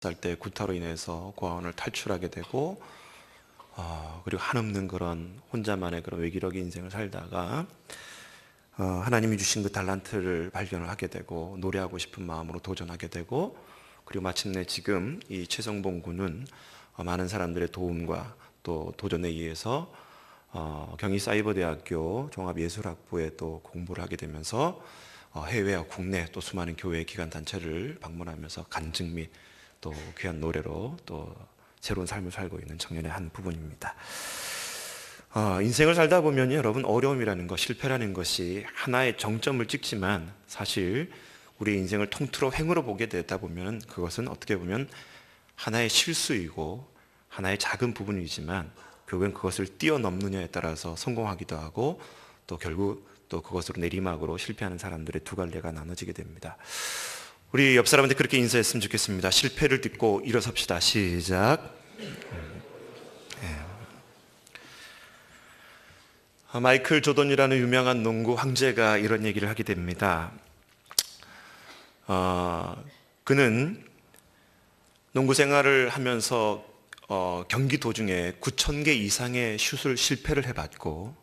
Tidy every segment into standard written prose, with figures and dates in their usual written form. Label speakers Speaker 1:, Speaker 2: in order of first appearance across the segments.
Speaker 1: 살 때 구타로 인해서 고아원을 탈출하게 되고 그리고 한없는 그런 혼자만의 그런 외기력의 인생을 살다가 하나님이 주신 그 달란트를 발견을 하게 되고 노래하고 싶은 마음으로 도전하게 되고 그리고 마침내 지금 이 최성봉 군은 많은 사람들의 도움과 또 도전에 의해서 경희사이버대학교 종합예술학부에 또 공부를 하게 되면서 해외와 국내 또 수많은 교회 기관 단체를 방문하면서 간증 및 또 귀한 노래로 또 새로운 삶을 살고 있는 청년의 한 부분입니다. 인생을 살다 보면 여러분 어려움이라는 것, 실패라는 것이 하나의 정점을 찍지만 사실 우리의 인생을 통틀어 횡으로 보게 되다 보면 그것은 어떻게 보면 하나의 실수이고 하나의 작은 부분이지만 결국엔 그것을 뛰어넘느냐에 따라서 성공하기도 하고 또 결국 또 그것으로 내리막으로 실패하는 사람들의 두 갈래가 나눠지게 됩니다. 우리 옆 사람한테 그렇게 인사했으면 좋겠습니다. 실패를 딛고 일어섭시다. 시작. 마이클 조던이라는 유명한 농구 황제가 이런 얘기를 하게 됩니다. 그는 농구 생활을 하면서 경기 도중에 9,000개 이상의 슛을 실패를 해봤고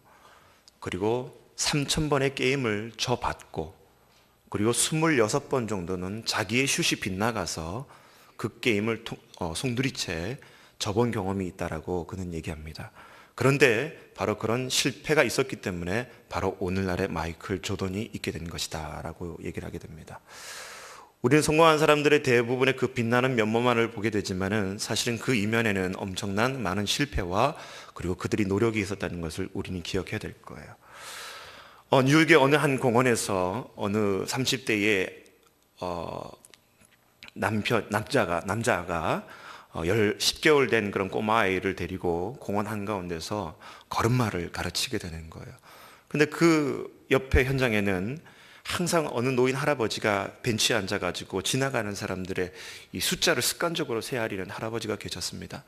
Speaker 1: 그리고 3,000번의 게임을 져봤고 그리고 26번 정도는 자기의 슛이 빗나가서 그 게임을 송두리째 져본 경험이 있다라고 그는 얘기합니다. 그런데 바로 그런 실패가 있었기 때문에 바로 오늘날의 마이클 조던이 있게 된 것이다 라고 얘기를 하게 됩니다. 우리는 성공한 사람들의 대부분의 그 빛나는 면모만을 보게 되지만은 사실은 그 이면에는 엄청난 많은 실패와 그리고 그들이 노력이 있었다는 것을 우리는 기억해야 될 거예요. 뉴욕의 어느 한 공원에서 어느 30대의 남자가 10개월 된 그런 꼬마아이를 데리고 공원 한가운데서 걸음마를 가르치게 되는 거예요. 근데 그 옆에 현장에는 항상 어느 노인 할아버지가 벤치에 앉아가지고 지나가는 사람들의 이 숫자를 습관적으로 세아리는 할아버지가 계셨습니다.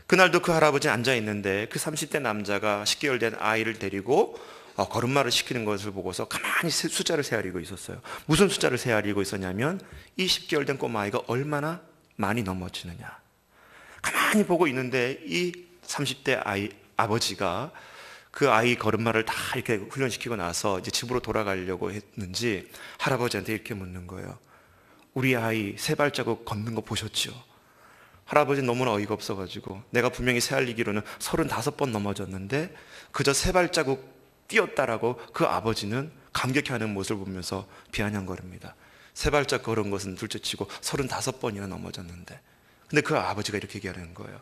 Speaker 1: 그날도 그 할아버지는 앉아있는데 그 30대 남자가 10개월 된 아이를 데리고 걸음마를 시키는 것을 보고서 가만히 숫자를 세아리고 있었어요. 무슨 숫자를 세아리고 있었냐면 이 10개월 된 꼬마아이가 얼마나 많이 넘어지느냐. 가만히 보고 있는데 이 30대 아버지가 그 아이 걸음마를 다 이렇게 훈련시키고 나서 이제 집으로 돌아가려고 했는지 할아버지한테 이렇게 묻는 거예요. 우리 아이 세 발자국 걷는 거 보셨죠? 할아버지는 너무나 어이가 없어가지고 내가 분명히 세알리기로는 35번 넘어졌는데 그저 세 발자국 뛰었다라고 그 아버지는 감격해하는 모습을 보면서 비아냥거립니다. 세 발짝 걸은 것은 둘째치고 35번이나 넘어졌는데 근데 그 아버지가 이렇게 얘기하는 거예요.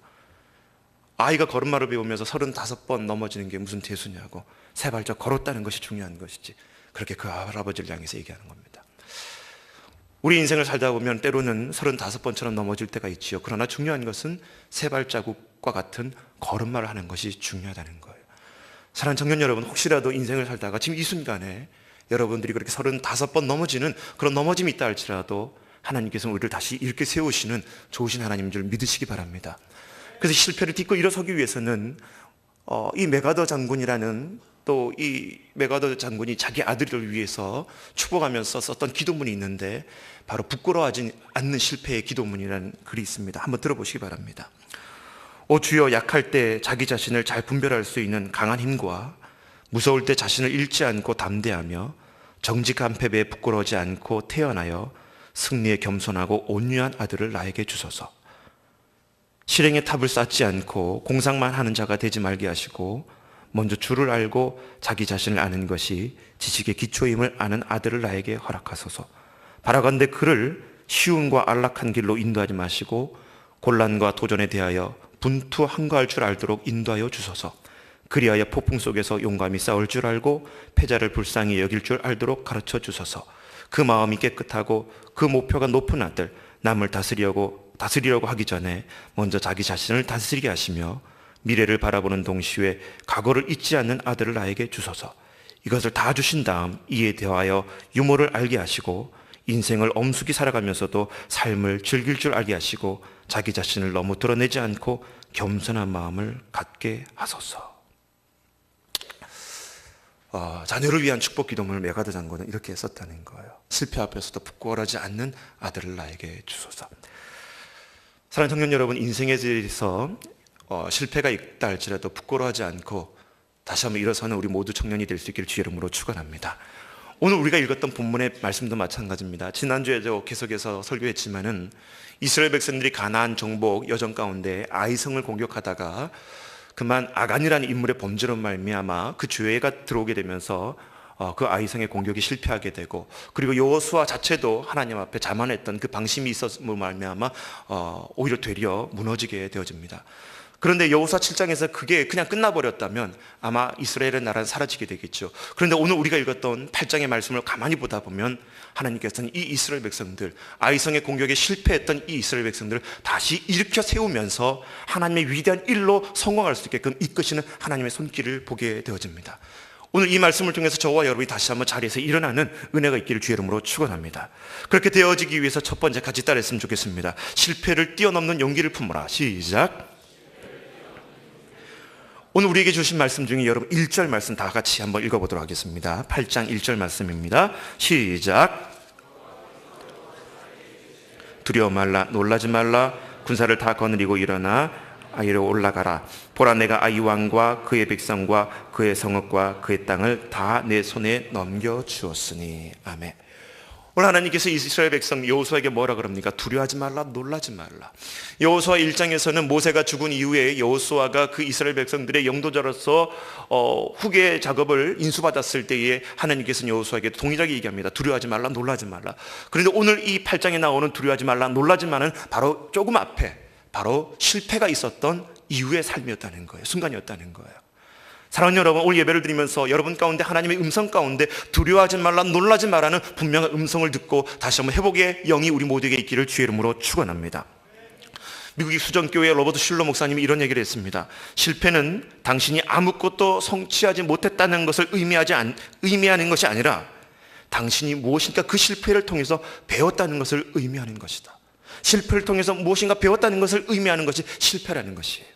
Speaker 1: 아이가 걸음마를 배우면서 35번 넘어지는 게 무슨 대수냐고 세 발짝 걸었다는 것이 중요한 것이지 그렇게 그 할아버지를 향해서 얘기하는 겁니다. 우리 인생을 살다 보면 때로는 35번처럼 넘어질 때가 있지요. 그러나 중요한 것은 세 발자국과 같은 걸음마를 하는 것이 중요하다는 거예요. 사랑하는 청년 여러분, 혹시라도 인생을 살다가 지금 이 순간에 여러분들이 그렇게 35번 넘어지는 그런 넘어짐이 있다 할지라도 하나님께서는 우리를 다시 이렇게 세우시는 좋으신 하나님인 줄 믿으시기 바랍니다. 그래서 실패를 딛고 일어서기 위해서는 이 메가더 장군이라는 또 이 메가더 장군이 자기 아들을 위해서 축복하면서 썼던 기도문이 있는데 바로 부끄러워하지 않는 실패의 기도문이라는 글이 있습니다. 한번 들어보시기 바랍니다. 오 주여, 약할 때 자기 자신을 잘 분별할 수 있는 강한 힘과 무서울 때 자신을 잃지 않고 담대하며 정직한 패배에 부끄러워하지 않고 태어나여 승리에 겸손하고 온유한 아들을 나에게 주소서. 실행의 탑을 쌓지 않고 공상만 하는 자가 되지 말게 하시고 먼저 주를 알고 자기 자신을 아는 것이 지식의 기초임을 아는 아들을 나에게 허락하소서. 바라건대 그를 쉬움과 안락한 길로 인도하지 마시고 곤란과 도전에 대하여 분투 한가할 줄 알도록 인도하여 주소서. 그리하여 폭풍 속에서 용감히 싸울 줄 알고 패자를 불쌍히 여길 줄 알도록 가르쳐 주소서. 그 마음이 깨끗하고 그 목표가 높은 아들, 남을 다스리려고 하기 전에 먼저 자기 자신을 다스리게 하시며 미래를 바라보는 동시에 과거를 잊지 않는 아들을 나에게 주소서. 이것을 다 주신 다음 이에 대하여 유머를 알게 하시고 인생을 엄숙히 살아가면서도 삶을 즐길 줄 알게 하시고 자기 자신을 너무 드러내지 않고 겸손한 마음을 갖게 하소서. 자녀를 위한 축복 기도문을 메가더 장군은 이렇게 썼다는 거예요. 실패 앞에서도 부끄러워하지 않는 아들을 나에게 주소서. 사랑하는 청년 여러분, 인생에 대해서 실패가 있다 할지라도 부끄러워하지 않고 다시 한번 일어서는 우리 모두 청년이 될 수 있기를 주의 이름으로 축원합니다. 오늘 우리가 읽었던 본문의 말씀도 마찬가지입니다. 지난주에도 계속해서 설교했지만은 이스라엘 백성들이 가나안 정복 여정 가운데 아이성을 공격하다가 그만 아간이라는 인물의 범죄로 말미암아 그 죄가 들어오게 되면서 그 아이성의 공격이 실패하게 되고, 그리고 여호수아 자체도 하나님 앞에 자만했던 그 방심이 있었음으로 말미암아 오히려 되려 무너지게 되어집니다. 그런데 여호수아 7장에서 그게 그냥 끝나버렸다면 아마 이스라엘의 나라는 사라지게 되겠죠. 그런데 오늘 우리가 읽었던 8장의 말씀을 가만히 보다 보면 하나님께서는 이 이스라엘 백성들, 아이성의 공격에 실패했던 이 이스라엘 백성들을 다시 일으켜 세우면서 하나님의 위대한 일로 성공할 수 있게끔 이끄시는 하나님의 손길을 보게 되어집니다. 오늘 이 말씀을 통해서 저와 여러분이 다시 한번 자리에서 일어나는 은혜가 있기를 주의 이름으로 축원합니다. 그렇게 되어지기 위해서 첫 번째 같이 따라했으면 좋겠습니다. 실패를 뛰어넘는 용기를 품어라. 시작. 오늘 우리에게 주신 말씀 중에 여러분 1절 말씀 다 같이 한번 읽어보도록 하겠습니다. 8장 1절 말씀입니다. 시작. 두려워 말라, 놀라지 말라. 군사를 다 거느리고 일어나 아이로 올라가라. 보라, 내가 아이 왕과 그의 백성과 그의 성읍과 그의 땅을 다 내 손에 넘겨주었으니. 아멘. 오늘 하나님께서 이스라엘 백성 여호수아에게 뭐라 그럽니까? 두려워하지 말라, 놀라지 말라. 여호수아 1장에서는 모세가 죽은 이후에 여호수아가 그 이스라엘 백성들의 영도자로서 후계 작업을 인수받았을 때에 하나님께서는 여호수아에게 동일하게 얘기합니다. 두려워하지 말라, 놀라지 말라. 그런데 오늘 이 8장에 나오는 두려워하지 말라, 놀라지 말라는 바로 조금 앞에 바로 실패가 있었던 이후의 삶이었다는 거예요. 순간이었다는 거예요. 사랑하는 여러분, 오늘 예배를 드리면서 여러분 가운데 하나님의 음성 가운데 두려워하지 말라, 놀라지 말라는 분명한 음성을 듣고 다시 한번 회복의 영이 우리 모두에게 있기를 주의 이름으로 축원합니다. 미국의 수정교회 로버트 슐러 목사님이 이런 얘기를 했습니다. 실패는 당신이 아무것도 성취하지 못했다는 것을 의미하는 것이 아니라 당신이 무엇인가 그 실패를 통해서 배웠다는 것을 의미하는 것이다. 실패를 통해서 무엇인가 배웠다는 것을 의미하는 것이 실패라는 것이에요.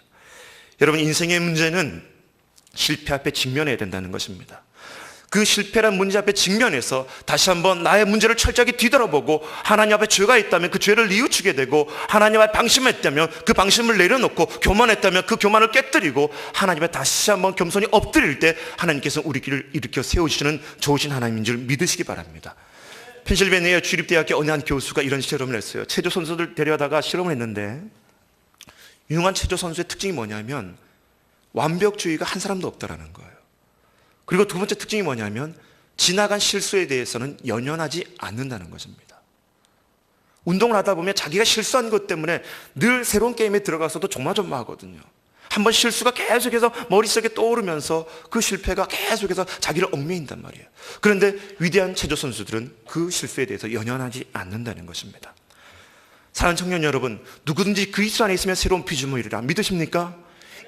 Speaker 1: 여러분, 인생의 문제는 실패 앞에 직면해야 된다는 것입니다. 그 실패란 문제 앞에 직면해서 다시 한번 나의 문제를 철저하게 뒤돌아보고 하나님 앞에 죄가 있다면 그 죄를 뉘우치게 되고, 하나님 앞에 방심했다면 그 방심을 내려놓고 교만했다면 그 교만을 깨뜨리고 하나님 앞에 다시 한번 겸손히 엎드릴 때 하나님께서 우리 길을 일으켜 세우시는 좋으신 하나님인 줄 믿으시기 바랍니다. 펜실베니아 주립대학교 어느 한 교수가 이런 실험을 했어요. 체조 선수들 데려다가 실험을 했는데 유능한 체조 선수의 특징이 뭐냐면 완벽주의가 한 사람도 없다라는 거예요. 그리고 두 번째 특징이 뭐냐면 지나간 실수에 대해서는 연연하지 않는다는 것입니다. 운동을 하다 보면 자기가 실수한 것 때문에 늘 새로운 게임에 들어가서도 조마조마하거든요. 한번 실수가 계속해서 머릿속에 떠오르면서 그 실패가 계속해서 자기를 얽매인단 말이에요. 그런데 위대한 체조 선수들은 그 실수에 대해서 연연하지 않는다는 것입니다. 사랑하는 청년 여러분, 누구든지 그리스도 안에 있으면 새로운 피조물이라 믿으십니까?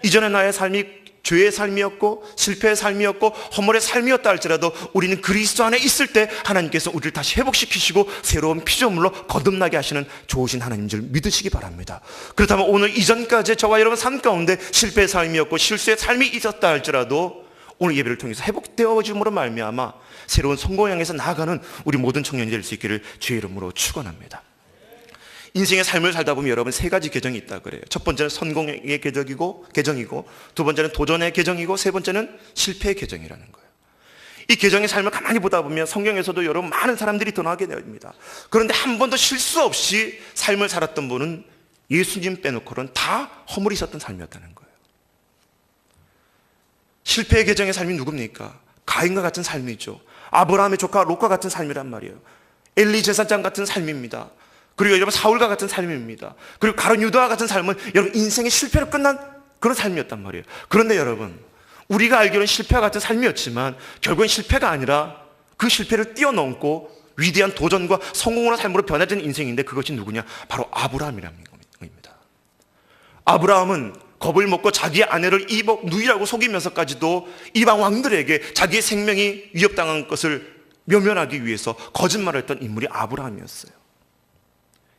Speaker 1: 이전의 나의 삶이 죄의 삶이었고 실패의 삶이었고 허물의 삶이었다 할지라도 우리는 그리스도 안에 있을 때 하나님께서 우리를 다시 회복시키시고 새로운 피조물로 거듭나게 하시는 좋으신 하나님인 줄 믿으시기 바랍니다. 그렇다면 오늘 이전까지 저와 여러분 삶 가운데 실패의 삶이었고 실수의 삶이 있었다 할지라도 오늘 예배를 통해서 회복되어짐으로 말미암아 새로운 성공을 향해서 나아가는 우리 모든 청년이 될 수 있기를 주의 이름으로 축원합니다. 인생의 삶을 살다 보면 여러분 세 가지 계정이 있다 그래요. 첫 번째는 성공의 계정이고 두 번째는 도전의 계정이고 세 번째는 실패의 계정이라는 거예요. 이 계정의 삶을 가만히 보다 보면 성경에서도 여러분 많은 사람들이 드러나게 됩니다. 그런데 한 번도 실수 없이 삶을 살았던 분은 예수님 빼놓고는 다 허물이 있었던 삶이었다는 거예요. 실패의 계정의 삶이 누굽니까? 가인과 같은 삶이죠. 아브라함의 조카 롯과 같은 삶이란 말이에요. 엘리 제사장 같은 삶입니다. 그리고 여러분 사울과 같은 삶입니다. 그리고 가룟 유다와 같은 삶은 여러분 인생의 실패로 끝난 그런 삶이었단 말이에요. 그런데 여러분 우리가 알기로는 실패와 같은 삶이었지만 결국엔 실패가 아니라 그 실패를 뛰어넘고 위대한 도전과 성공의 삶으로 변화된 인생인데 그것이 누구냐? 바로 아브라함이라는 겁니다. 아브라함은 겁을 먹고 자기의 아내를 이복 누이라고 속이면서까지도 이방 왕들에게 자기의 생명이 위협당한 것을 묘면하기 위해서 거짓말을 했던 인물이 아브라함이었어요.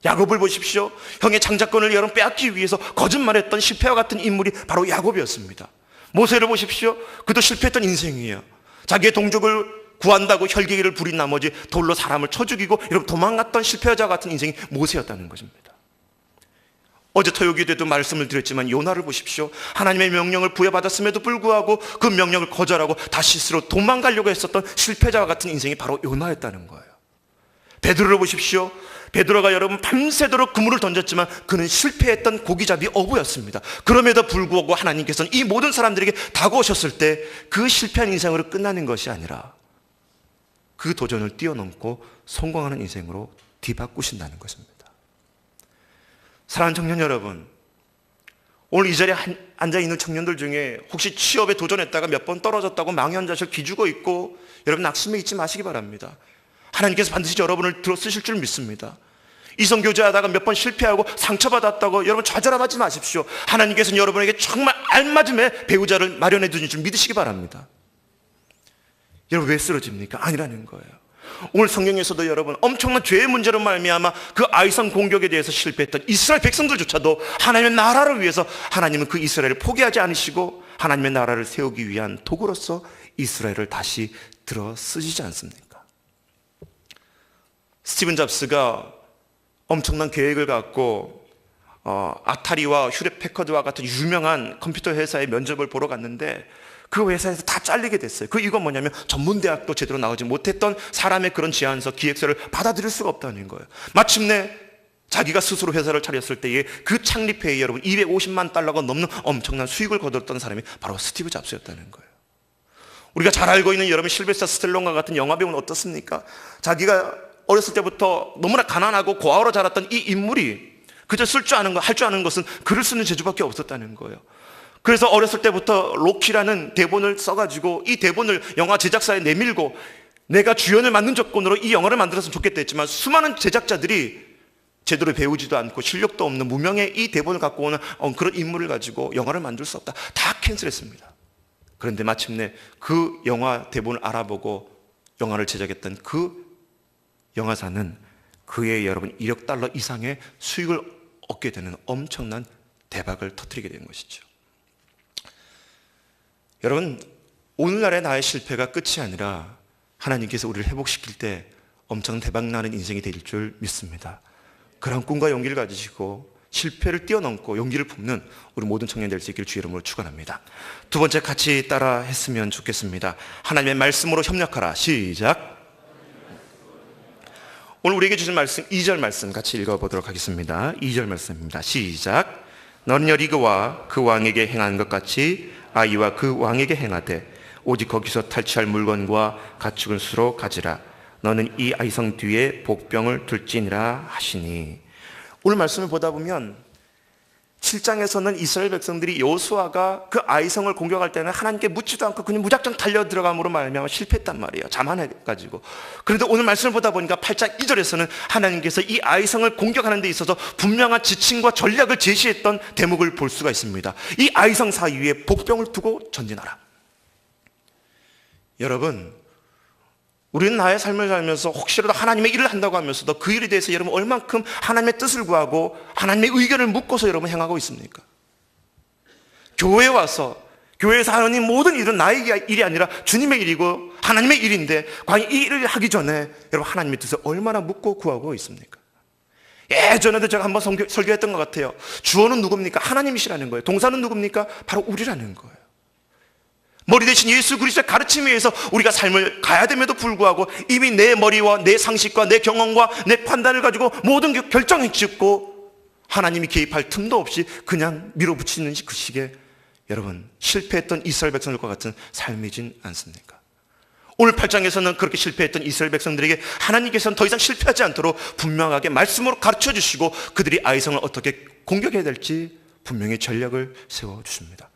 Speaker 1: 야곱을 보십시오. 형의 장자권을 여러분 빼앗기 위해서 거짓말했던 실패와 같은 인물이 바로 야곱이었습니다. 모세를 보십시오. 그도 실패했던 인생이에요. 자기의 동족을 구한다고 혈기를 부린 나머지 돌로 사람을 쳐 죽이고 여러분 도망갔던 실패자와 같은 인생이 모세였다는 것입니다. 어제 토요기에도 말씀을 드렸지만 요나를 보십시오. 하나님의 명령을 부여받았음에도 불구하고 그 명령을 거절하고 다시 스스로 도망가려고 했었던 실패자와 같은 인생이 바로 요나였다는 거예요. 베드로를 보십시오. 베드로가 여러분 밤새도록 그물을 던졌지만 그는 실패했던 고기잡이 어부였습니다. 그럼에도 불구하고 하나님께서는 이 모든 사람들에게 다가오셨을 때 그 실패한 인생으로 끝나는 것이 아니라 그 도전을 뛰어넘고 성공하는 인생으로 뒤바꾸신다는 것입니다. 사랑하는 청년 여러분, 오늘 이 자리에 앉아있는 청년들 중에 혹시 취업에 도전했다가 몇 번 떨어졌다고 망연자실 기죽어 있고 여러분 낙심해 있지 마시기 바랍니다. 하나님께서 반드시 여러분을 들어 쓰실 줄 믿습니다. 이성교제하다가 몇 번 실패하고 상처받았다고 여러분 좌절하지 마십시오. 하나님께서는 여러분에게 정말 알맞음의 배우자를 마련해 두신 줄 믿으시기 바랍니다. 여러분 왜 쓰러집니까? 아니라는 거예요. 오늘 성경에서도 여러분 엄청난 죄의 문제로 말미암아 그 아이성 공격에 대해서 실패했던 이스라엘 백성들조차도 하나님의 나라를 위해서 하나님은 그 이스라엘을 포기하지 않으시고 하나님의 나라를 세우기 위한 도구로서 이스라엘을 다시 들어 쓰시지 않습니까? 스티븐 잡스가 엄청난 계획을 갖고 아타리와 휴렛 패커드와 같은 유명한 컴퓨터 회사의 면접을 보러 갔는데 그 회사에서 다 잘리게 됐어요. 그 이건 뭐냐면 전문대학도 제대로 나오지 못했던 사람의 그런 제안서, 기획서를 받아들일 수가 없다는 거예요. 마침내 자기가 스스로 회사를 차렸을 때에 그 창립회에 여러분 250만 달러가 넘는 엄청난 수익을 거뒀던 사람이 바로 스티브 잡스였다는 거예요. 우리가 잘 알고 있는 여러분 실베스터 스텔론과 같은 영화배우는 어떻습니까? 자기가 어렸을 때부터 너무나 가난하고 고아로 자랐던 이 인물이 그저 쓸 줄 아는 거, 할 줄 아는 것은 글을 쓰는 재주밖에 없었다는 거예요. 그래서 어렸을 때부터 로키라는 대본을 써가지고 이 대본을 영화 제작사에 내밀고 내가 주연을 맡는 조건으로 이 영화를 만들었으면 좋겠다 했지만 수많은 제작자들이 제대로 배우지도 않고 실력도 없는 무명의 이 대본을 갖고 오는 그런 인물을 가지고 영화를 만들 수 없다. 다 캔슬했습니다. 그런데 마침내 그 영화 대본을 알아보고 영화를 제작했던 그 영화사는 그의 여러분 1억 달러 이상의 수익을 얻게 되는 엄청난 대박을 터뜨리게 된 것이죠. 여러분, 오늘날의 나의 실패가 끝이 아니라 하나님께서 우리를 회복시킬 때 엄청 대박나는 인생이 될 줄 믿습니다. 그런 꿈과 용기를 가지시고 실패를 뛰어넘고 용기를 품는 우리 모든 청년 될 수 있기를 주의 이름으로 축원합니다. 두 번째 같이 따라 했으면 좋겠습니다. 하나님의 말씀으로 협력하라. 시작. 오늘 우리에게 주신 말씀 2절 말씀 같이 읽어보도록 하겠습니다. 2절 말씀입니다. 시작. 너는 여리고와 그 왕에게 행한 것 같이 아이와 그 왕에게 행하되 오직 거기서 탈취할 물건과 가축을 수로 가지라. 너는 이 아이성 뒤에 복병을 둘지니라 하시니. 오늘 말씀을 보다 보면 7장에서는 이스라엘 백성들이 여호수아가 그 아이성을 공격할 때는 하나님께 묻지도 않고 그냥 무작정 달려 들어감으로 말미암아 실패했단 말이에요. 자만해가지고. 그런데 오늘 말씀을 보다 보니까 8장 2절에서는 하나님께서 이 아이성을 공격하는 데 있어서 분명한 지침과 전략을 제시했던 대목을 볼 수가 있습니다. 이 아이성 사이에 복병을 두고 전진하라. 여러분, 우리는 나의 삶을 살면서 혹시라도 하나님의 일을 한다고 하면서도 그 일에 대해서 여러분 얼만큼 하나님의 뜻을 구하고 하나님의 의견을 묻고서 여러분 행하고 있습니까? 교회에 와서 교회에서 하는 모든 일은 나의 일이 아니라 주님의 일이고 하나님의 일인데 과연 이 일을 하기 전에 여러분 하나님의 뜻을 얼마나 묻고 구하고 있습니까? 예전에도 제가 한번 설교했던 것 같아요. 주어는 누굽니까? 하나님이시라는 거예요. 동사는 누굽니까? 바로 우리라는 거예요. 머리 대신 예수 그리스도의 가르침에 의해서 우리가 삶을 가야 됨에도 불구하고 이미 내 머리와 내 상식과 내 경험과 내 판단을 가지고 모든 결정을 짓고 하나님이 개입할 틈도 없이 그냥 밀어붙이는 그 시기에 여러분 실패했던 이스라엘 백성들과 같은 삶이진 않습니까? 오늘 8장에서는 그렇게 실패했던 이스라엘 백성들에게 하나님께서는 더 이상 실패하지 않도록 분명하게 말씀으로 가르쳐 주시고 그들이 아이성을 어떻게 공격해야 될지 분명히 전략을 세워주십니다.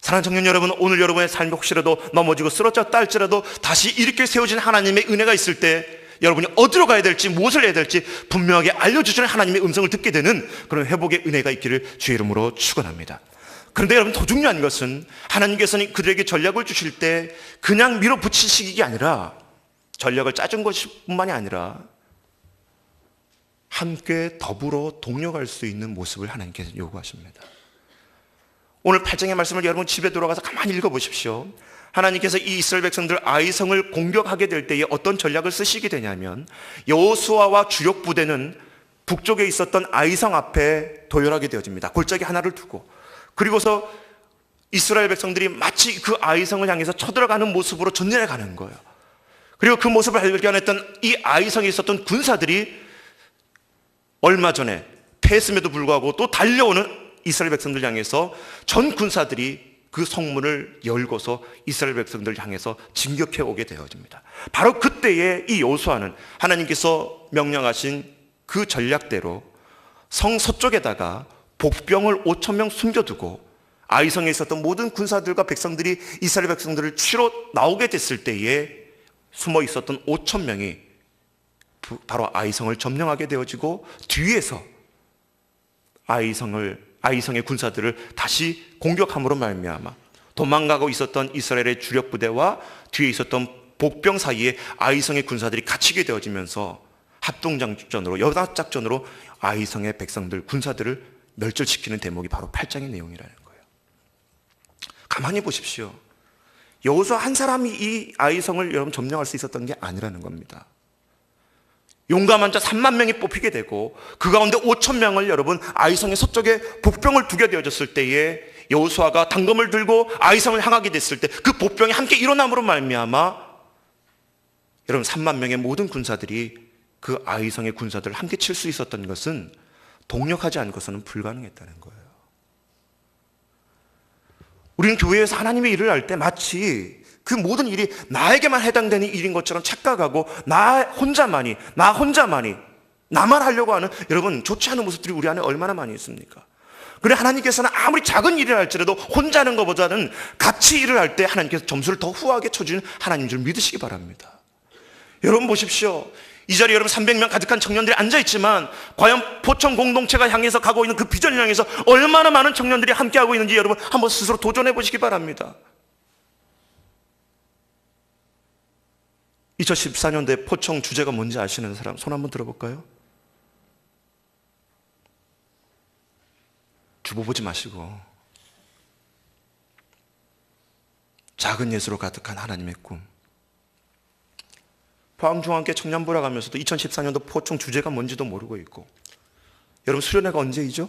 Speaker 1: 사랑하는 청년 여러분, 오늘 여러분의 삶이 혹시라도 넘어지고 쓰러졌다 할지라도 다시 이렇게 세워진 하나님의 은혜가 있을 때 여러분이 어디로 가야 될지 무엇을 해야 될지 분명하게 알려주시는 하나님의 음성을 듣게 되는 그런 회복의 은혜가 있기를 주의 이름으로 축원합니다. 그런데 여러분 더 중요한 것은 하나님께서는 그들에게 전략을 주실 때 그냥 밀어붙이시기 아니라 전략을 짜준 것뿐만이 아니라 함께 더불어 동력할 수 있는 모습을 하나님께서 요구하십니다. 오늘 8장의 말씀을 여러분 집에 돌아가서 가만히 읽어보십시오. 하나님께서 이 이스라엘 백성들 아이성을 공격하게 될 때에 어떤 전략을 쓰시게 되냐면 여호수아와 주력 부대는 북쪽에 있었던 아이성 앞에 도열하게 되어집니다. 골짜기 하나를 두고. 그리고서 이스라엘 백성들이 마치 그 아이성을 향해서 쳐들어가는 모습으로 전진해 가는 거예요. 그리고 그 모습을 발견했던 이 아이성에 있었던 군사들이 얼마 전에 패했음에도 불구하고 또 달려오는 이스라엘 백성들 향해서 전 군사들이 그 성문을 열고서 이스라엘 백성들을 향해서 진격해 오게 되어집니다. 바로 그때에 이 여호수아는 하나님께서 명령하신 그 전략대로 성 서쪽에다가 복병을 5,000명 숨겨두고 아이성에 있었던 모든 군사들과 백성들이 이스라엘 백성들을 치러 나오게 됐을 때에 숨어 있었던 5,000명이 바로 아이성을 점령하게 되어지고 뒤에서 아이성의 군사들을 다시 공격함으로 말미암아 도망가고 있었던 이스라엘의 주력 부대와 뒤에 있었던 복병 사이에 아이성의 군사들이 갇히게 되어지면서 합동작전으로 연합작전으로 아이성의 백성들 군사들을 멸절시키는 대목이 바로 8장의 내용이라는 거예요. 가만히 보십시오. 여호수아 한 사람이 이 아이성을 여러분 점령할 수 있었던 게 아니라는 겁니다. 용감한 자 3만 명이 뽑히게 되고 그 가운데 5,000명을 여러분 아이성의 서쪽에 복병을 두게 되어졌을 때에 여호수아가 단검을 들고 아이성을 향하게 됐을 때 그 복병이 함께 일어남으로 말미암아 여러분 3만 명의 모든 군사들이 그 아이성의 군사들을 함께 칠 수 있었던 것은 동력하지 않고서는 불가능했다는 거예요. 우리는 교회에서 하나님의 일을 할 때 마치 그 모든 일이 나에게만 해당되는 일인 것처럼 착각하고 나 혼자만이 나만 하려고 하는 여러분 좋지 않은 모습들이 우리 안에 얼마나 많이 있습니까? 그래 하나님께서는 아무리 작은 일을 할지라도 혼자 하는 것보다는 같이 일을 할 때 하나님께서 점수를 더 후하게 쳐주는 하나님 줄 믿으시기 바랍니다. 여러분 보십시오. 이 자리에 여러분 300명 가득한 청년들이 앉아있지만 과연 포청 공동체가 향해서 가고 있는 그 비전을 향해서 얼마나 많은 청년들이 함께하고 있는지 여러분 한번 스스로 도전해 보시기 바랍니다. 2014년도에 포청 주제가 뭔지 아시는 사람 손 한번 들어볼까요? 주보 보지 마시고 작은 예수로 가득한 하나님의 꿈. 포항중앙교회 청년부라 가면서도 2014년도 포청 주제가 뭔지도 모르고 있고 여러분 수련회가 언제이죠?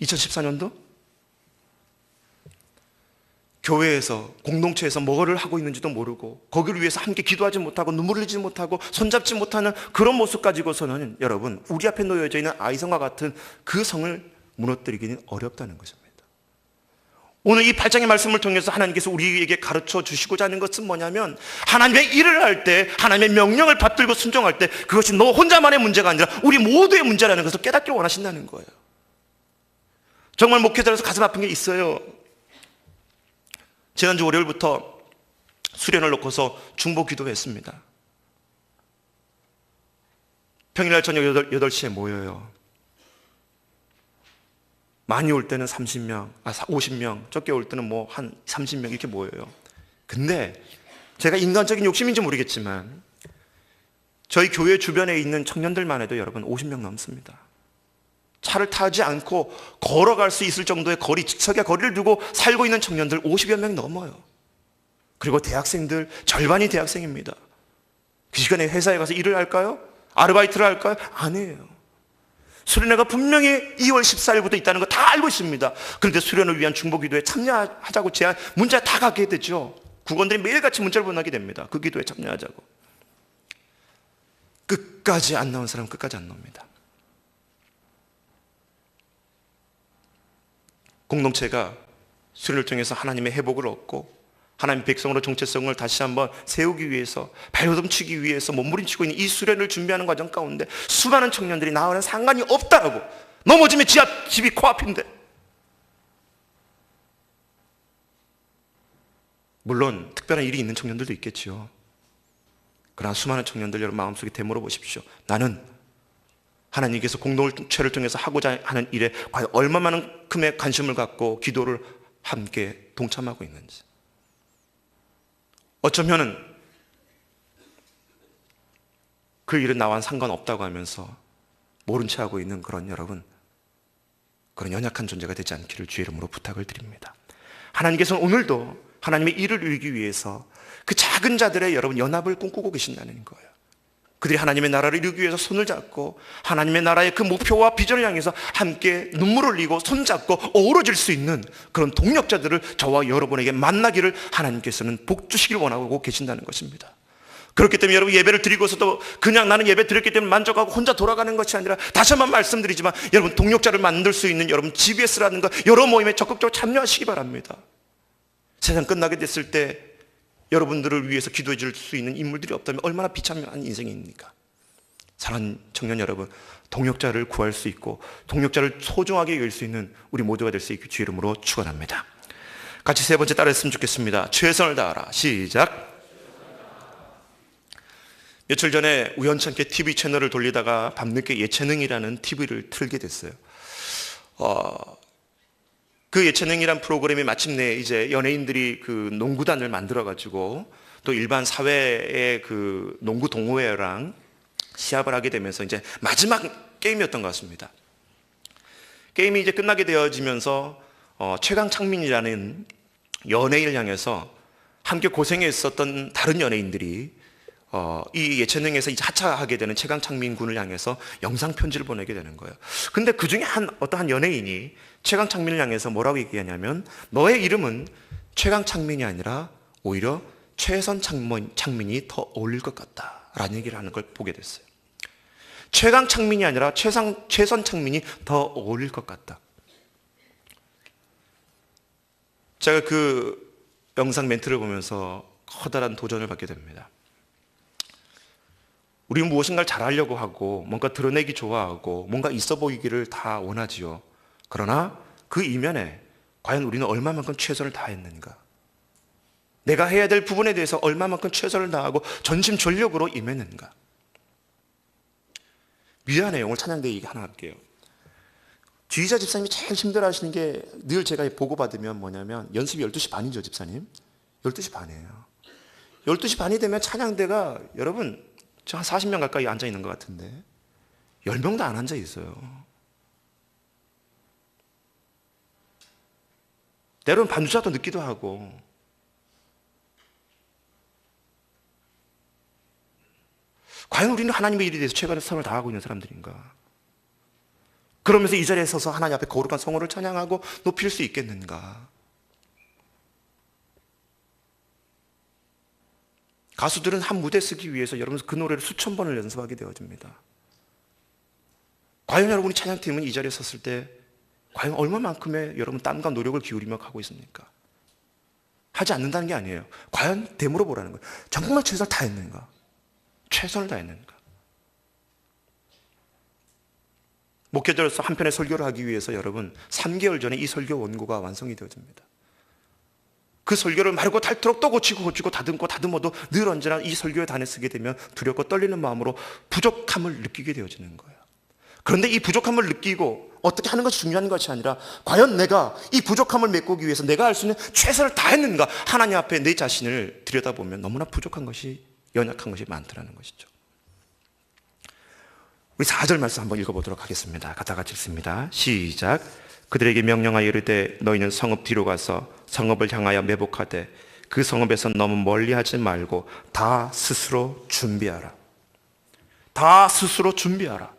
Speaker 1: 2014년도? 교회에서 공동체에서 뭐를 하고 있는지도 모르고 거기를 위해서 함께 기도하지 못하고 눈물 흘리지 못하고 손잡지 못하는 그런 모습 가지고서는 여러분 우리 앞에 놓여져 있는 아이성과 같은 그 성을 무너뜨리기는 어렵다는 것입니다. 오늘 이 8장의 말씀을 통해서 하나님께서 우리에게 가르쳐 주시고자 하는 것은 뭐냐면 하나님의 일을 할 때 하나님의 명령을 받들고 순종할 때 그것이 너 혼자만의 문제가 아니라 우리 모두의 문제라는 것을 깨닫기를 원하신다는 거예요. 정말 목회자로서 가슴 아픈 게 있어요. 지난주 월요일부터 수련을 놓고서 중보 기도했습니다. 평일날 저녁 8시에 모여요. 많이 올 때는 30명, 50명, 적게 올 때는 뭐 한 30명 이렇게 모여요. 근데 제가 인간적인 욕심인지 모르겠지만 저희 교회 주변에 있는 청년들만 해도 여러분 50명 넘습니다. 차를 타지 않고 걸어갈 수 있을 정도의 거리, 직석의 거리를 두고 살고 있는 청년들 50여 명이 넘어요. 그리고 대학생들, 절반이 대학생입니다. 그 시간에 회사에 가서 일을 할까요? 아르바이트를 할까요? 아니에요. 수련회가 분명히 2월 14일부터 있다는 거 다 알고 있습니다. 그런데 수련을 위한 중보기도에 참여하자고 제안, 문자 다 가게 되죠. 국원들이 매일같이 문자를 보내게 됩니다. 그 기도에 참여하자고. 끝까지 안 나온 사람은 끝까지 안 나옵니다. 공동체가 수련을 통해서 하나님의 회복을 얻고 하나님의 백성으로 정체성을 다시 한번 세우기 위해서 발돋움치기 위해서 몸부림치고 있는 이 수련을 준비하는 과정 가운데 수많은 청년들이 나와는 상관이 없다라고 넘어지면 집이 코앞인데 물론 특별한 일이 있는 청년들도 있겠지요. 그러나 수많은 청년들 여러분 마음속에 되물어 보십시오. 나는 하나님께서 공동체를 통해서 하고자 하는 일에 과연 얼마만큼의 관심을 갖고 기도를 함께 동참하고 있는지. 어쩌면은 그 일은 나와는 상관없다고 하면서 모른 채 하고 있는 그런 여러분, 그런 연약한 존재가 되지 않기를 주의 이름으로 부탁을 드립니다. 하나님께서는 오늘도 하나님의 일을 이루기 위해서 그 작은 자들의 여러분 연합을 꿈꾸고 계신다는 거예요. 그들이 하나님의 나라를 이루기 위해서 손을 잡고 하나님의 나라의 그 목표와 비전을 향해서 함께 눈물을 흘리고 손잡고 어우러질 수 있는 그런 동력자들을 저와 여러분에게 만나기를 하나님께서는 복 주시길 원하고 계신다는 것입니다. 그렇기 때문에 여러분, 예배를 드리고서도 그냥 나는 예배 드렸기 때문에 만족하고 혼자 돌아가는 것이 아니라, 다시 한번 말씀드리지만 여러분, 동력자를 만들 수 있는 여러분 GBS라든가 여러 모임에 적극적으로 참여하시기 바랍니다. 세상 끝나게 됐을 때 여러분들을 위해서 기도해 줄 수 있는 인물들이 없다면 얼마나 비참한 인생입니까? 사랑하는 청년 여러분, 동력자를 구할 수 있고 동력자를 소중하게 여길 수 있는 우리 모두가 될 수 있기 주 이름으로 축원합니다. 같이 세 번째 따라했으면 좋겠습니다. 최선을 다하라. 시작. 며칠 전에 우연찮게 TV 채널을 돌리다가 밤늦게 예체능이라는 TV를 틀게 됐어요. 그 예체능이란 프로그램이 마침내 이제 연예인들이 그 농구단을 만들어가지고 또 일반 사회의 그 농구 동호회랑 시합을 하게 되면서 이제 마지막 게임이었던 것 같습니다. 게임이 이제 끝나게 되어지면서 최강창민이라는 연예인을 향해서 함께 고생했었던 다른 연예인들이 이 예체능에서 이제 하차하게 되는 최강창민 군을 향해서 영상 편지를 보내게 되는 거예요. 근데 그 중에 어떠한 연예인이 최강창민을 향해서 뭐라고 얘기하냐면, 너의 이름은 최강창민이 아니라 오히려 최선창민이 더 어울릴 것 같다라는 얘기를 하는 걸 보게 됐어요. 최강창민이 아니라 최선창민이 더 어울릴 것 같다. 제가 그 영상 멘트를 보면서 커다란 도전을 받게 됩니다. 우리는 무엇인가를 잘하려고 하고 뭔가 드러내기 좋아하고 뭔가 있어 보이기를 다 원하지요. 그러나 그 이면에 과연 우리는 얼마만큼 최선을 다했는가? 내가 해야 될 부분에 대해서 얼마만큼 최선을 다하고 전심전력으로 임했는가? 미안해요. 오늘 찬양대 얘기 하나 할게요. 지휘자 집사님이 제일 힘들어하시는 게 늘 제가 보고받으면 뭐냐면, 연습이 12시 반이죠, 집사님? 12시 반이에요. 12시 반이 되면 찬양대가, 여러분, 저 한 40명 가까이 앉아 있는 것 같은데 10명도 안 앉아 있어요. 때로는 반주자도 늦기도 하고. 과연 우리는 하나님의 일에 대해서 최선을 다하고 있는 사람들인가? 그러면서 이 자리에 서서 하나님 앞에 거룩한 성호를 찬양하고 높일 수 있겠는가? 가수들은 한 무대 쓰기 위해서 여러분 그 노래를 수천 번을 연습하게 되어집니다. 과연 여러분이 찬양팀은 이 자리에 섰을 때 과연 얼마만큼의 여러분 땀과 노력을 기울이며 가고 있습니까? 하지 않는다는 게 아니에요. 과연 되물어보라는 거예요. 정말 최선을 다했는가? 최선을 다했는가? 목회자로서 한 편의 설교를 하기 위해서 여러분 3개월 전에 이 설교 원고가 완성이 되어집니다. 그 설교를 마르고 닳도록 또 고치고 다듬어도 늘 언제나 이 설교에 단에 쓰게 되면 두렵고 떨리는 마음으로 부족함을 느끼게 되어지는 거예요. 그런데 이 부족함을 느끼고 어떻게 하는 것이 중요한 것이 아니라, 과연 내가 이 부족함을 메꾸기 위해서 내가 할 수 있는 최선을 다했는가? 하나님 앞에 내 자신을 들여다보면 너무나 부족한 것이, 연약한 것이 많더라는 것이죠. 우리 4절 말씀 한번 읽어보도록 하겠습니다. 같이 읽습니다. 시작. 그들에게 명령하여 이르되 너희는 성읍 뒤로 가서 성읍을 향하여 매복하되 그 성읍에서 너무 멀리하지 말고 다 스스로 준비하라. 다 스스로 준비하라.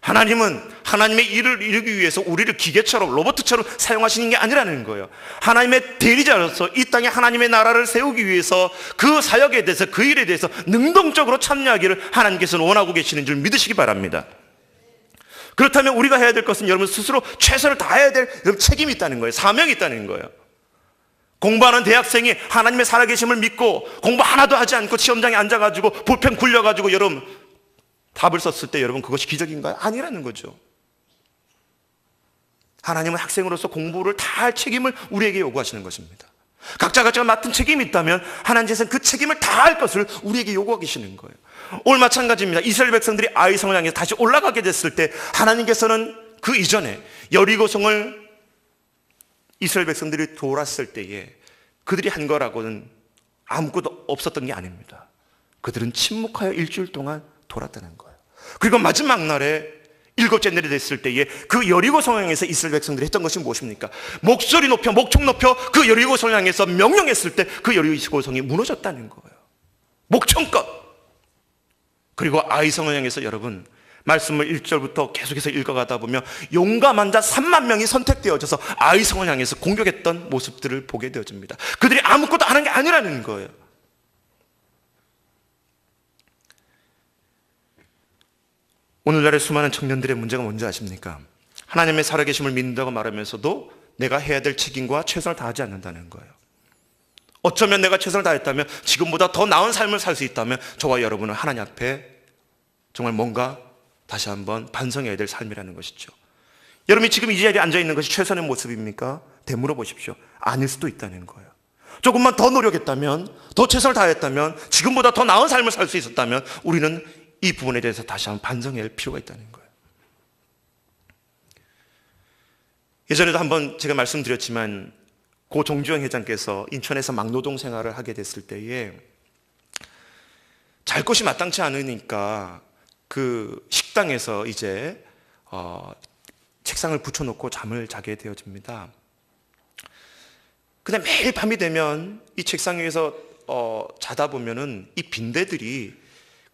Speaker 1: 하나님은 하나님의 일을 이루기 위해서 우리를 기계처럼 로봇처럼 사용하시는 게 아니라는 거예요. 하나님의 대리자로서 이 땅에 하나님의 나라를 세우기 위해서 그 사역에 대해서, 그 일에 대해서 능동적으로 참여하기를 하나님께서는 원하고 계시는 줄 믿으시기 바랍니다. 그렇다면 우리가 해야 될 것은 여러분 스스로 최선을 다해야 될 책임이 있다는 거예요. 사명이 있다는 거예요. 공부하는 대학생이 하나님의 살아계심을 믿고 공부 하나도 하지 않고 시험장에 앉아가지고 볼펜 굴려가지고 여러분 답을 썼을 때 여러분 그것이 기적인가요? 아니라는 거죠. 하나님은 학생으로서 공부를 다 할 책임을 우리에게 요구하시는 것입니다. 각자가 맡은 책임이 있다면 하나님께서는 그 책임을 다 할 것을 우리에게 요구하고 계시는 거예요. 오늘 마찬가지입니다. 이스라엘 백성들이 아이성을 향해서 다시 올라가게 됐을 때 하나님께서는 그 이전에 여리고성을 이스라엘 백성들이 돌았을 때에 그들이 한 거라고는 아무것도 없었던 게 아닙니다. 그들은 침묵하여 일주일 동안 돌았다는 거예요. 그리고 마지막 날에 7째 날이 됐을 때에 그 여리고성을 향해서 이스라엘 백성들이 했던 것이 무엇입니까? 목소리 높여, 목청 높여 그 여리고성을 향해서 명령했을 때 그 여리고성이 무너졌다는 거예요. 목청껏. 그리고 아이성을 향해서 여러분 말씀을 1절부터 계속해서 읽어가다 보면 용감한 자 3만 명이 선택되어져서 아이성을 향해서 공격했던 모습들을 보게 되어집니다. 그들이 아무것도 안 한 게 아니라는 거예요. 오늘날의 수많은 청년들의 문제가 뭔지 아십니까? 하나님의 살아계심을 믿는다고 말하면서도 내가 해야 될 책임과 최선을 다하지 않는다는 거예요. 어쩌면 내가 최선을 다했다면, 지금보다 더 나은 삶을 살 수 있다면 저와 여러분은 하나님 앞에 정말 뭔가 다시 한번 반성해야 될 삶이라는 것이죠. 여러분이 지금 이 자리에 앉아있는 것이 최선의 모습입니까? 되물어 보십시오. 아닐 수도 있다는 거예요. 조금만 더 노력했다면, 더 최선을 다했다면, 지금보다 더 나은 삶을 살 수 있었다면 우리는 이 부분에 대해서 다시 한번 반성해야 할 필요가 있다는 거예요. 예전에도 한번 제가 말씀드렸지만 고 정주영 회장께서 인천에서 막노동 생활을 하게 됐을 때에 잘 것이 마땅치 않으니까 그 식당에서 이제 책상을 붙여놓고 잠을 자게 되어집니다. 근데 매일 밤이 되면 이 책상 위에서 자다 보면은 이 빈대들이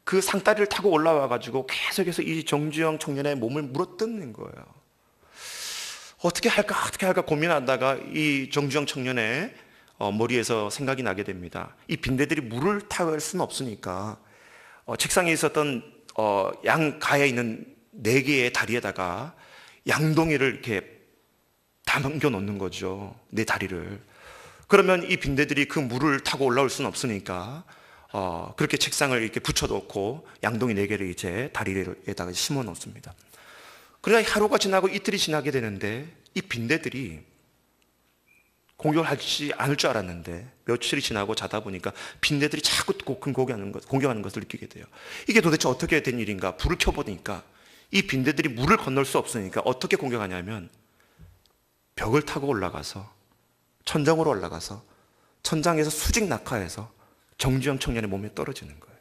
Speaker 1: 그 상다리를 타고 올라와가지고 계속해서 이 정주영 청년의 몸을 물어뜯는 거예요. 어떻게 할까 고민하다가 이 정주영 청년의 머리에서 생각이 나게 됩니다. 이 빈대들이 물을 탈 수는 없으니까 책상에 있었던 양가에 있는 4개의 다리에다가 양동이를 이렇게 담겨 놓는 거죠. 내 다리를. 그러면 이 빈대들이 그 물을 타고 올라올 수는 없으니까 그렇게 책상을 이렇게 붙여놓고 양동이 4개를 이제 다리에다가 심어 놓습니다. 그러다 하루가 지나고 이틀이 지나게 되는데 이 빈대들이 공격을 하지 않을 줄 알았는데 며칠이 지나고 자다 보니까 빈대들이 자꾸 공격하는 것을 느끼게 돼요. 이게 도대체 어떻게 된 일인가? 불을 켜보니까 이 빈대들이 물을 건널 수 없으니까 어떻게 공격하냐면 벽을 타고 올라가서 천장으로 올라가서 천장에서 수직 낙하해서 정주영 청년의 몸에 떨어지는 거예요.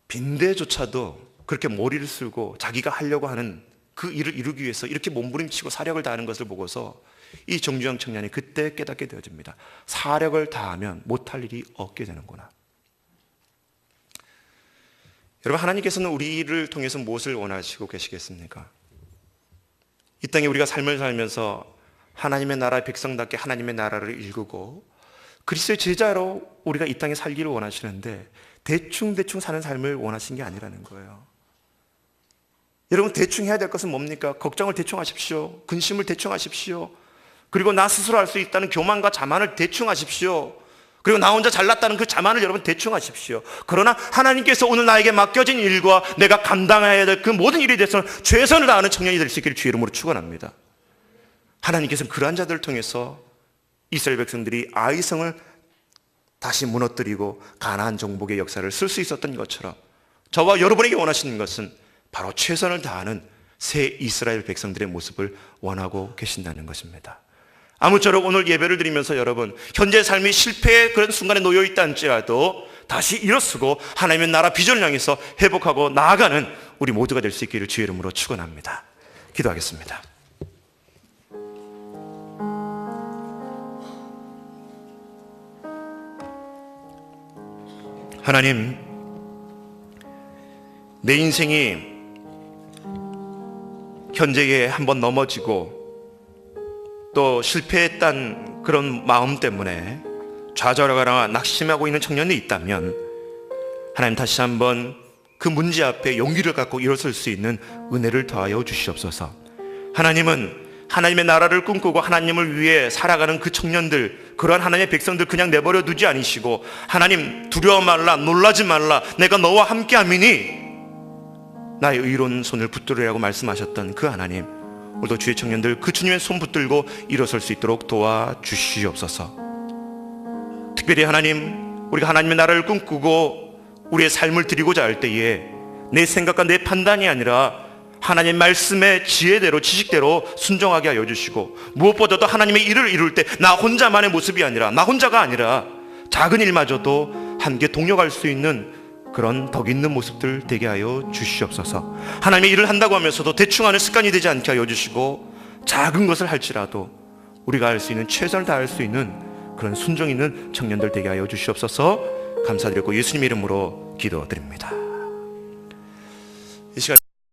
Speaker 1: 빈대조차도 그렇게 머리를 쓸고 자기가 하려고 하는 그 일을 이루기 위해서 이렇게 몸부림치고 사력을 다하는 것을 보고서 이 정주영 청년이 그때 깨닫게 되어집니다. 사력을 다하면 못할 일이 없게 되는구나. 여러분, 하나님께서는 우리를 통해서 무엇을 원하시고 계시겠습니까? 이 땅에 우리가 삶을 살면서 하나님의 나라의 백성답게 하나님의 나라를 일구고 그리스도의 제자로 우리가 이 땅에 살기를 원하시는데 대충 사는 삶을 원하신 게 아니라는 거예요. 여러분, 대충 해야 될 것은 뭡니까? 걱정을 대충 하십시오. 근심을 대충 하십시오. 그리고 나 스스로 할 수 있다는 교만과 자만을 대충 하십시오. 그리고 나 혼자 잘났다는 그 자만을 여러분 대충 하십시오. 그러나 하나님께서 오늘 나에게 맡겨진 일과 내가 감당해야 될 그 모든 일에 대해서는 최선을 다하는 청년이 될 수 있기를 주의 이름으로 축원합니다. 하나님께서는 그러한 자들을 통해서 이스라엘 백성들이 아이성을 다시 무너뜨리고 가나안 정복의 역사를 쓸 수 있었던 것처럼 저와 여러분에게 원하시는 것은 바로 최선을 다하는 새 이스라엘 백성들의 모습을 원하고 계신다는 것입니다. 아무쪼록 오늘 예배를 드리면서 여러분, 현재 삶이 실패의 그런 순간에 놓여 있다 할지라도 다시 일어서고 하나님의 나라 비전을 향해서 회복하고 나아가는 우리 모두가 될 수 있기를 주의 이름으로 축원합니다. 기도하겠습니다. 하나님, 내 인생이 현재에 한번 넘어지고 또 실패했다는 그런 마음 때문에 좌절하거나 낙심하고 있는 청년이 있다면 하나님, 다시 한번 그 문제 앞에 용기를 갖고 일어설 수 있는 은혜를 더하여 주시옵소서. 하나님은 하나님의 나라를 꿈꾸고 하나님을 위해 살아가는 그 청년들, 그러한 하나님의 백성들 그냥 내버려 두지 않으시고 하나님, 두려워 말라, 놀라지 말라, 내가 너와 함께 함이니 나의 의로운 손을 붙들으라고 말씀하셨던 그 하나님, 오늘도 주의 청년들 그 주님의 손 붙들고 일어설 수 있도록 도와주시옵소서. 특별히 하나님, 우리가 하나님의 나라를 꿈꾸고 우리의 삶을 드리고자 할 때에 내 생각과 내 판단이 아니라 하나님의 말씀의 지혜대로, 지식대로 순종하게 하여 주시고, 무엇보다도 하나님의 일을 이룰 때 나 혼자만의 모습이 아니라, 나 혼자가 아니라 작은 일마저도 함께 동력할 수 있는 그런 덕 있는 모습들 되게 하여 주시옵소서. 하나님의 일을 한다고 하면서도 대충 하는 습관이 되지 않게 하여 주시고, 작은 것을 할지라도 우리가 할 수 있는 최선을 다할 수 있는 그런 순종 있는 청년들 되게 하여 주시옵소서. 감사드리고 예수님 이름으로 기도드립니다. 이 시간